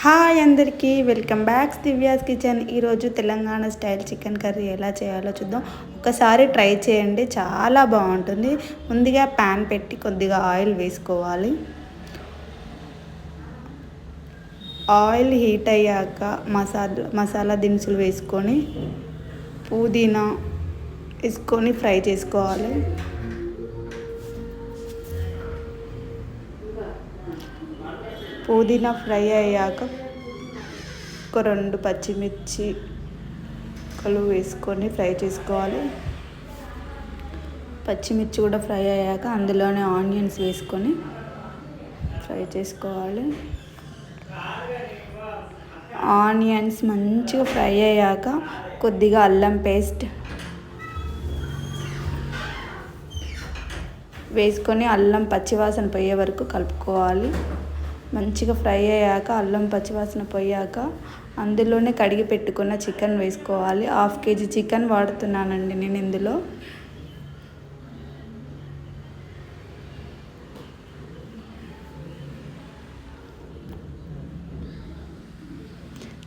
Hi అందరికీ, welcome back Divya's kitchen. ఈరోజు Telangana style chicken curry ఎలా చేయాలో చూద్దాం. ఒకసారి ట్రై చేయండి, చాలా బాగుంటుంది. ముందుగా ప్యాన్ పెట్టి కొద్దిగా ఆయిల్ వేసుకోవాలి. ఆయిల్ హీట్ అయ్యాక మసాలా దినుసులు వేసుకొని పుదీనా వేసుకొని ఫ్రై చేసుకోవాలి. పుదీనా ఫ్రై అయ్యాక ఒక 2 పచ్చిమిర్చి కలుపు వేసుకొని ఫ్రై చేసుకోవాలి. పచ్చిమిర్చి కూడా ఫ్రై అయ్యాక అందులోనే ఆనియన్స్ వేసుకొని ఫ్రై చేసుకోవాలి. ఆనియన్స్ మంచిగా ఫ్రై అయ్యాక కొద్దిగా అల్లం పేస్ట్ వేసుకొని అల్లం పచ్చివాసన పోయే వరకు కలుపుకోవాలి. మంచిగా ఫ్రై అయ్యాక అల్లం పచ్చివాసన పోయాక అందులోనే కడిగి పెట్టుకున్న చికెన్ వేసుకోవాలి. 1/2 kg చికెన్ వాడుతున్నానండి నేను ఇందులో.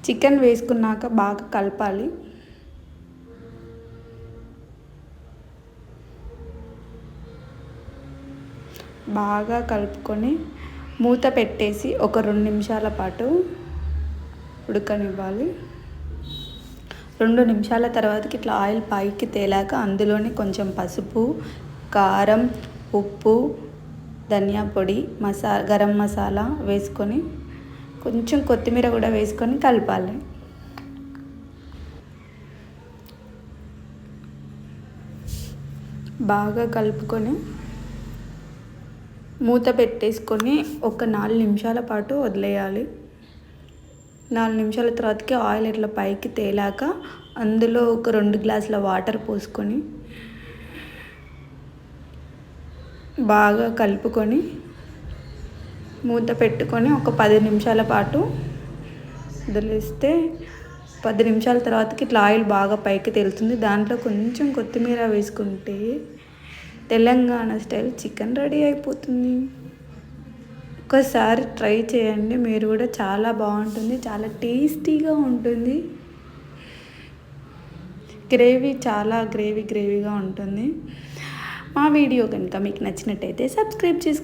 చికెన్ వేసుకున్నాక బాగా కలపాలి. బాగా కలుపుకొని మూత పెట్టేసి ఒక 2 నిమిషాల పాటు ఉడకనివ్వాలి. 2 నిమిషాల తర్వాతకి ఇట్లా ఆయిల్ పైకి తేలాక అందులోనే కొంచెం పసుపు, కారం, ఉప్పు, ధనియా పొడి, గరం మసాలా వేసుకొని కొంచెం కొత్తిమీర కూడా వేసుకొని కలపాలి. బాగా కలుపుకొని మూత పెట్టేసుకొని ఒక 4 నిమిషాల పాటు వదిలేయాలి. 4 నిమిషాల తర్వాతకి ఆయిల్ ఇట్లా పైకి తేలాక అందులో ఒక 2 గ్లాసుల వాటర్ పోసుకొని బాగా కలుపుకొని మూత పెట్టుకొని ఒక 10 నిమిషాల పాటు వదిలేస్తే 10 నిమిషాల తర్వాతకి ఇట్లా ఆయిల్ బాగా పైకి తేలుతుంది. దాంట్లో కొంచెం కొత్తిమీర వేసుకుంటే తెలంగాణ స్టైల్ చికెన్ రెడీ అయిపోతుంది. ఒకసారి ట్రై చేయండి, మీరు కూడా. చాలా బాగుంటుంది, చాలా టేస్టీగా ఉంటుంది. చాలా గ్రేవీగా ఉంటుంది. మా వీడియో కనుక మీకు నచ్చినట్టయితే సబ్స్క్రైబ్ చేసుకోండి.